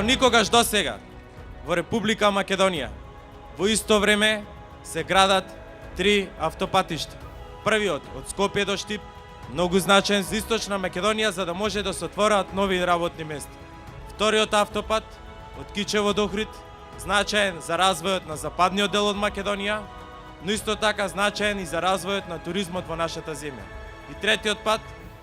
никогаш досега во Република Македонија во исто време се градат 3 автопатишта. Првиот од Скопје до Штип, многу значаен за Источна Македонија за да може да се отворат нови работни места. Вториот автопат од Кичево до Охрид, значаен за развојот на западниот дел од Македонија, но исто така значаен и за развојот на туризмот во нашата земја. И третиот пат,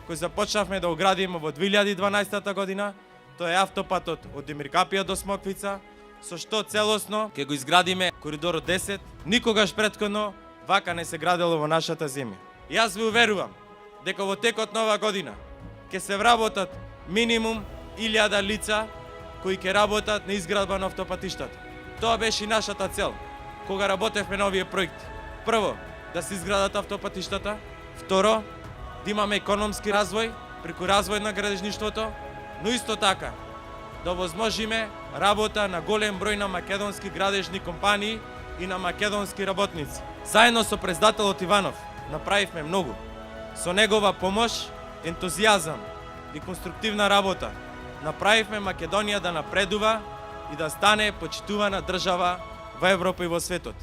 кој започнавме да го градиме во 2012 година, тоа е автопатот од Демиркапија до Смоквица, со што целосно ќе го изградиме коридорот 10, никогаш претходно вака не се градело во нашата земја. Јас ви уверувам дека во текот на оваа година ќе се вработат минимум 1000 лица кои ќе работат на изградба на автопатиштата. Тоа беше и нашата цел кога работевме на овие проекти. Прво, да се изградат автопатиштата, второ, да имаме економски развој преку развој на градежништвото, но исто така да овозможиме работа на голем број на македонски градежни компании и на македонски работници. Заедно со председателот Иванов направивме многу. Со негова помош, ентузијазам и конструктивна работа направивме Македонија да напредува и да стане почитувана држава во Европа и во светот.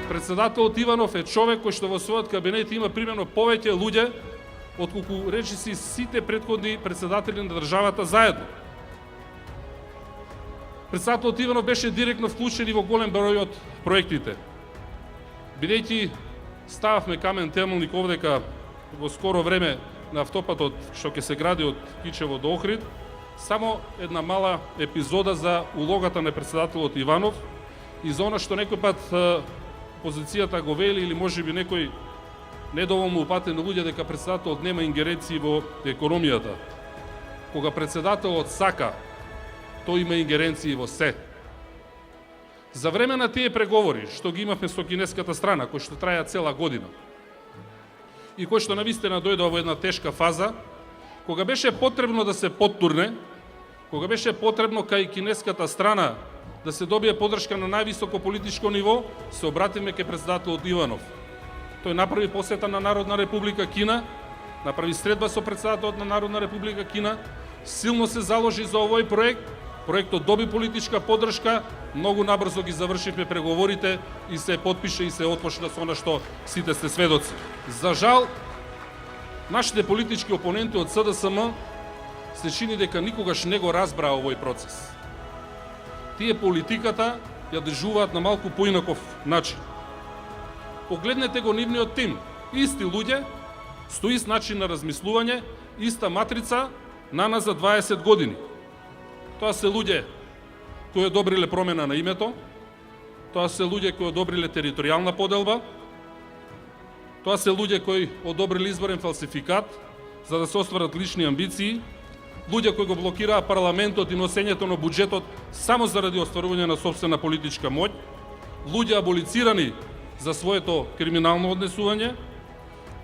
Председателот Иванов е човек кој што во својот кабинет има примерно повеќе луѓе отколку речиси сите претходни председатели на државата заедно. Председателот Иванов беше директно вклучен и во голем број од проектите. Бидејќи стававме камен темелник овдека во скоро време на автопатот што ќе се гради од Кичево до Охрид, само една мала епизода за улогата на председателот Иванов и за она што некој пат позицијата го вели или можеби некој недоволно упатени луѓе дека председателот нема ингеренции во економијата. Кога председателот сака, тој има ингеренции во се. За време на тие преговори што ги имавме со кинеската страна, кои што траја цела година, и кој што навистина дојдува во една тешка фаза, кога беше потребно да се поттурне, кога беше потребно кај кинеската страна да се добие поддршка на највисоко политичко ниво, се обратиме кај председателот Иванов. Тој направи посета на Народна република Кина, направи средба со председателот на Народна република Кина, силно се заложи за овој проект, проектот доби политичка поддршка, многу набрзо ги завршивме преговорите и се потпише и се отпочна со она што сите сте сведоци. За жал, нашите политички опоненти од СДСМ се чини дека никогаш не го разбраа овој процес. Тие политиката ја држуваат на малку поинаков начин. Погледнете го нивниот тим, исти луѓе, со ист начин на размислување, иста матрица, наназад 20 години. Тоа се луѓе кои одобриле промена на името, тоа се луѓе кои одобриле територијална поделба, тоа се луѓе кои одобриле изборен фалсификат за да се остварат лични амбиции, луѓе кои го блокираа парламентот и носењето на буџетот само заради остварување на сопствена политичка моќ, луѓе аболицирани за своето криминално однесување,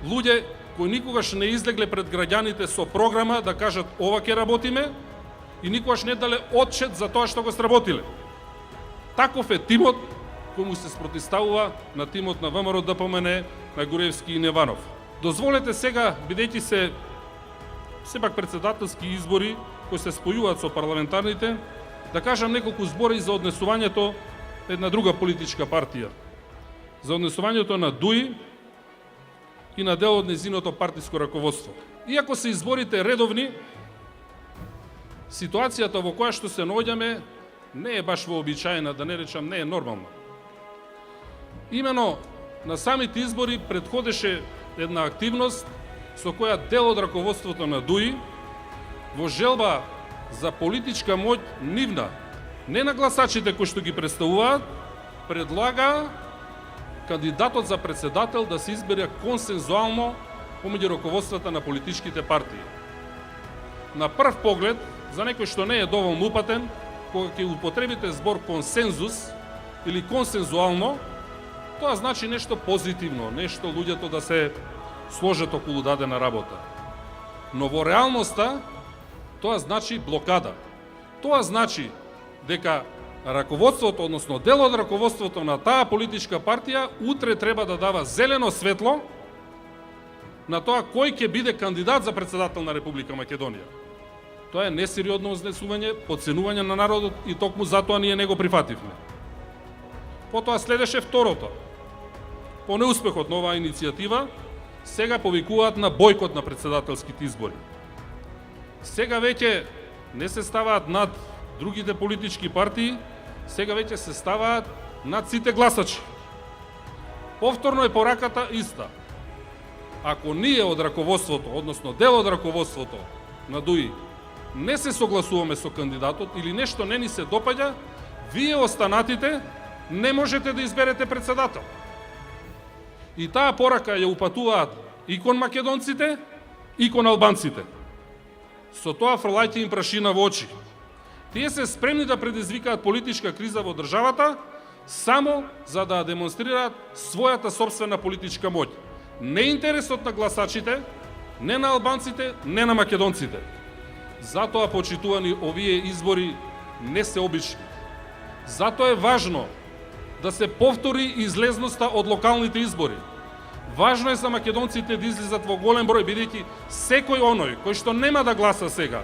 луѓе кои никогаш не излегле пред граѓаните со програма да кажат ова ќе работиме и никогаш не дале отчет за тоа што го сработиле. Таков е тимот кој му се спротивставува на тимот на ВМРО ДПМН, на Груевски и Неванов. Дозволете сега, бидејќи се сепак председателски избори кои се спојуваат со парламентарните, да кажам неколку збори за однесувањето една друга политичка партија. За однесувањето на ДУИ и на дел од незиното партиско раководство. Иако се изборите редовни, ситуацијата во која што се наоѓаме не е баш вообичаена, да не речам не е нормална. Имено на самите избори претходеше една активност со која дел од раководството на ДУИ во желба за политичка моќ нивна, не на гласачите кои што ги представуваат, предлага кандидатот за председател да се избере консензуално помеѓу раководствата на политичките партии. На прв поглед, за некој што не е доволно упатен, кога ќе употребите збор консензус или консензуално, тоа значи нешто позитивно, нешто луѓето да се сложат околу дадена работа. Но во реалноста тоа значи блокада. Тоа значи дека раководството, односно дел од раководството на таа политичка партија утре треба да дава зелено светло на тоа кој ќе биде кандидат за председател на Република Македонија. Тоа е несериозно ознесување, подценување на народот и токму затоа ние не го прифативме. Потоа следеше второто. По неуспехот на оваа иницијатива, сега повикуваат на бојкот на председателските избори. Сега веќе не се ставаат над другите политички партии, сега веќе се ставаат над сите гласачи. Повторно е пораката иста. Ако ние од раководството, односно дел од раководството на ДУИ, не се согласуваме со кандидатот или нешто не ни се допаѓа, вие останатите не можете да изберете председател. И таа порака ја упатуваат и кон македонците, и кон албанците. Со тоа фрлајте им прашина во очи. Тие се спремни да предизвикаат политичка криза во државата само за да демонстрираат својата собствена политичка моќ. Не интересот на гласачите, не на албанците, не на македонците. Затоа, почитувани, овие избори не се обични. Затоа е важно да се повтори излезноста од локалните избори. Важно е за македонците да излизат во голем број, бидејќи секој оној кој што нема да гласа сега,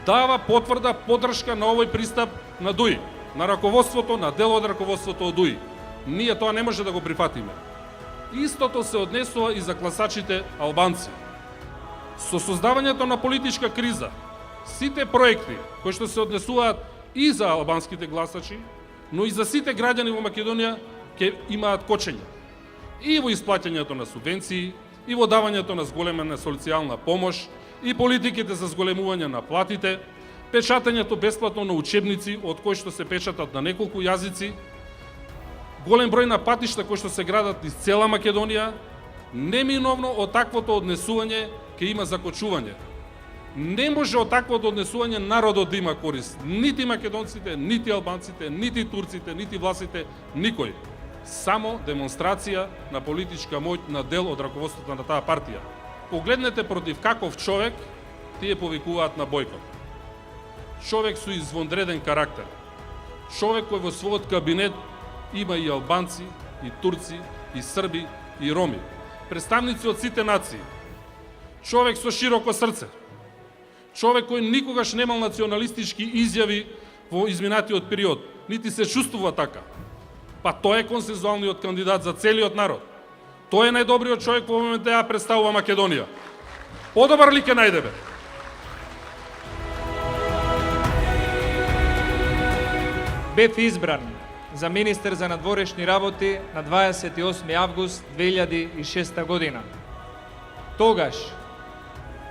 дава потврда поддршка на овој пристап на ДУИ, на раководството, на дел од раководството од ДУИ. Ние тоа не може да го прифатиме. Истото се однесува и за гласачите албанци. Со создавањето на политичка криза, сите проекти кои што се однесуваат и за албанските гласачи, но и за сите граѓани во Македонија ќе имаат кочење. И во исплаќањето на субвенции, и во давањето на зголемена социјална помош, и политиките за зголемување на платите, печатањето бесплатно на учебници, од кои што се печатат на неколку јазици, голем број на патишта кои што се градат из цела Македонија, неминовно од таквото однесување ќе има закочување. Не може од таквото однесување народот да има корист. Нити македонците, нити албанците, нити турците, нити власите, никој. Само демонстрација на политичка моќ на дел од раководството на таа партија. Погледнете против каков човек тие повикуваат на бојкот. Човек со извонреден карактер. Човек кој во својот кабинет има и албанци, и турци, и срби, и роми. Представници од сите нации. Човек со широко срце. Човек кој никогаш немал националистички изјави во изминатиот период, нити се чувствува така. Па тој е консензуалниот кандидат за целиот народ. Тој е најдобриот човек во моментот да ја представува Македонија. Подобар ли ќе најдеме? Бев избран за министер за надворешни работи на 28 август 2006 година. Тогаш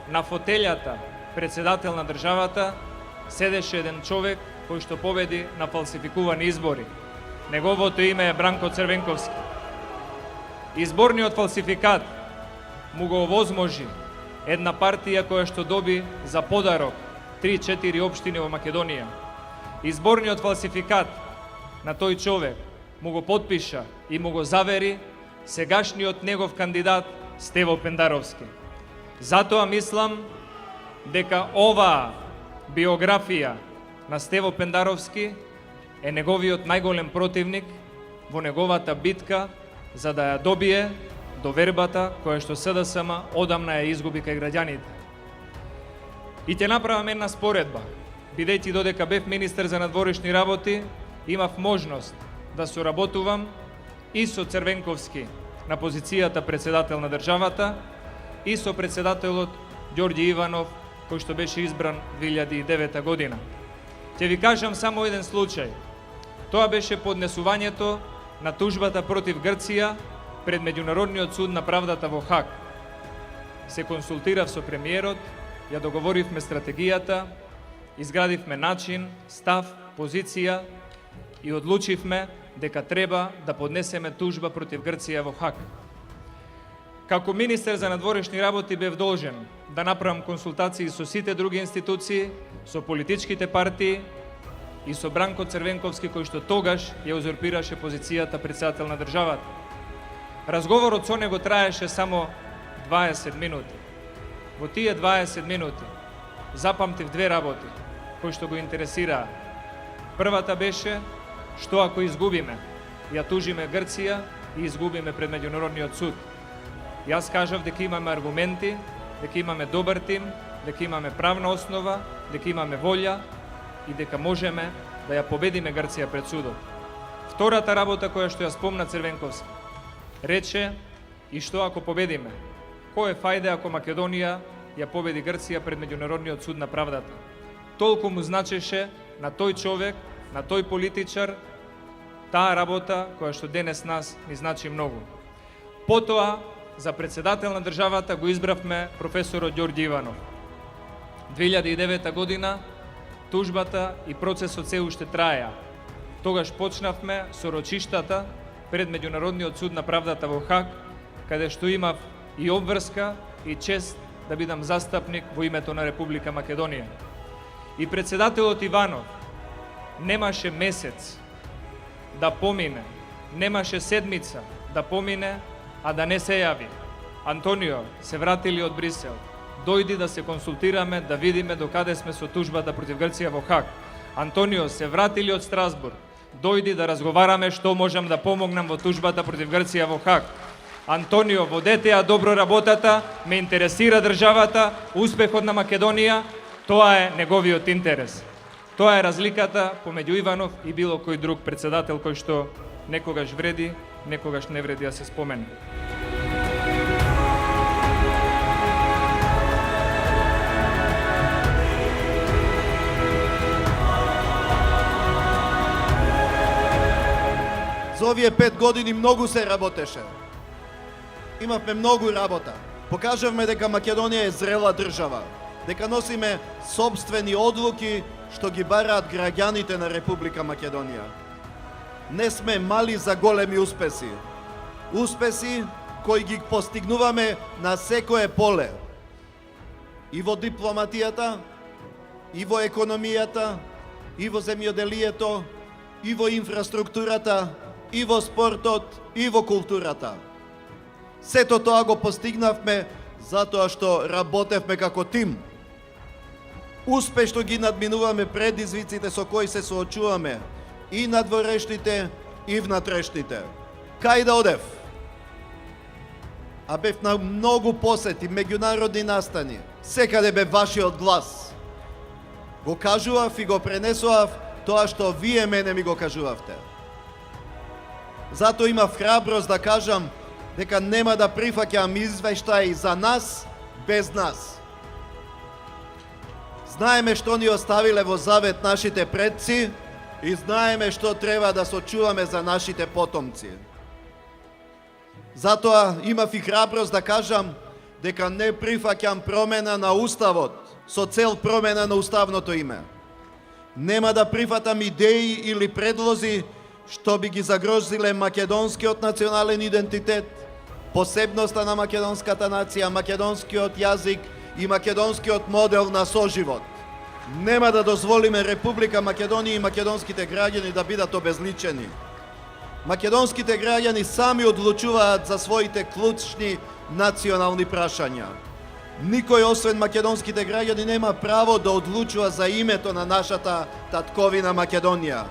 на фотелјата председател на државата седеше еден човек кој што победи на фалсификувани избори. Неговото име е Бранко Црвенковски. Изборниот фалсификат му го овозможи една партија која што доби за подарок 3-4 општини во Македонија. Изборниот фалсификат на тој човек му го потпиша и му го завери сегашниот негов кандидат Стево Пендаровски. Затоа мислам дека оваа биографија на Стево Пендаровски е неговиот најголем противник во неговата битка за да ја добие довербата која што СДСМ одамна ја изгуби кај граѓаните. И ќе направам една споредба. Бидејќи додека бев министер за надворешни работи, имав можност да соработувам и со Црвенковски на позицијата председател на државата и со председателот Ѓорѓи Иванов, кој што беше избран 2009 година. Ќе ви кажам само еден случај. Тоа беше поднесувањето на тужбата против Грција пред Меѓународниот суд на правдата во Хаг. Се консултирав со премиерот, ја договоривме стратегијата, изградивме начин, став, позиција и одлучивме дека треба да поднесеме тужба против Грција во Хаг. Како министер за надворешни работи бев должен да направам консултации со сите други институции, со политичките партии и со Бранко Црвенковски, кој што тогаш ја узурпираше позицијата председател на државата. Разговорот со него траеше само 20 минути. Во тие 20 минути запамтив две работи кои што го интересираа. Првата беше што ако изгубиме, ја тужиме Грција и изгубиме пред Меѓународниот суд. Јас кажав дека имаме аргументи, дека имаме добар тим, дека имаме правна основа, дека имаме волја и дека можеме да ја победиме Грција пред судот. Втората работа која што ја спомна Црвенковски, рече и што ако победиме? Кој е фајде ако Македонија ја победи Грција пред Меѓународниот суд на правдата? Толку му значеше на тој човек, на тој политичар, таа работа која што денес нас ни значи многу. Потоа, за председател на државата го избравме професорот Ѓорѓе Иванов. 2009 година тужбата и процесот се уште траја. Тогаш почнавме со рочиштата пред Меѓународниот суд на правдата во Хаг, каде што имав и обврска и чест да бидам застапник во името на Република Македонија. И председателот Иванов немаше месец да помине, немаше седмица да помине, а да не се јави. Антонио, се вратили од Брисел. Дојди да се консултираме, да видиме докаде сме со тужбата против Грција во Хаг. Антонио, се вратили од Страсбург. Дојди да разговараме што можам да помогнам во тужбата против Грција во Хаг. Антонио, водете ја добро работата, ме интересира државата, успехот на Македонија, тоа е неговиот интерес. Тоа е разликата помеѓу Иванов и било кој друг председател кој што некогаш вреди, некогаш не вреди да се спомене. За овие 5 години многу се работеше. Имавме многу работа. Покажавме дека Македонија е зрела држава, дека носиме собствени одлуки што ги бараат граѓаните на Република Македонија. Не сме мали за големи успеси. Успеси кои ги постигнуваме на секое поле. И во дипломатијата, и во економијата, и во земјоделието, и во инфраструктурата, и во спортот, и во културата. Сето тоа го постигнавме затоа што работевме како тим. Успешно ги надминуваме предизвиците со кои се соочуваме и надворешните, и внатрешните. Кај да одев? А бев на многу посети, меѓународни настани. Секаде бе вашиот глас. Го кажував и го пренесував тоа што вие мене ми го кажувавте. Зато имав храброст да кажам дека нема да прифаќам извештаи за нас без нас. Знаеме што ни оставиле во завет нашите предци и знаеме што треба да сочуваме за нашите потомци. Затоа имав и храброст да кажам дека не прифаќам промена на Уставот со цел промена на уставното име. Нема да прифатам идеи или предлози што би ги загрозиле македонскиот национален идентитет, посебноста на македонската нација, македонскиот јазик и македонскиот модел на соживот. Нема да дозволиме Република Македонија и македонските граѓани да бидат обезличени. Македонските граѓани сами одлучуваат за своите клучни национални прашања. Никој освен македонските граѓани нема право да одлучува за името на нашата татковина Македонија.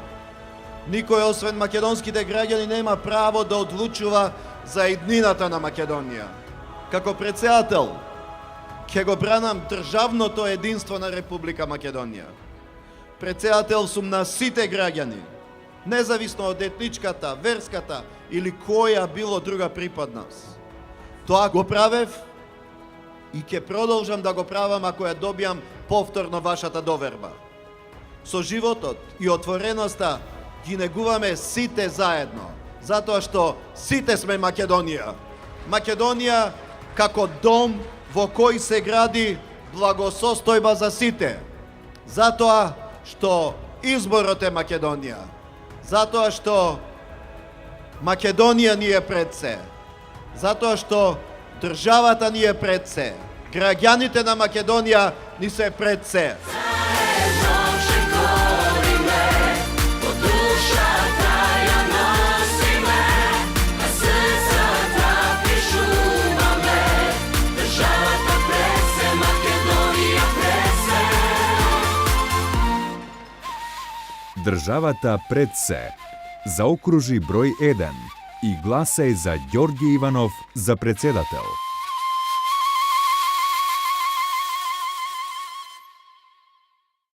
Никој освен македонските граѓани нема право да одлучува за иднината на Македонија. Како председател, ќе го бранам државното единство на Република Македонија. Председател сум на сите граѓани, независно од етничката, верската или која било друга припадност. Тоа го правев и ќе продолжам да го правам ако ја добијам повторно вашата доверба. Со животот и отвореноста ги негуваме сите заедно, затоа што сите сме Македонија. Македонија како дом во кој се гради благосостојба за сите. Затоа што изборот е Македонија. Затоа што Македонија ни е пред се. Затоа што државата ни е пред се. Граѓаните на Македонија ни се пред се. Државата пред се. Заокружи број 1 и гласај за Ѓорѓе Иванов за председател.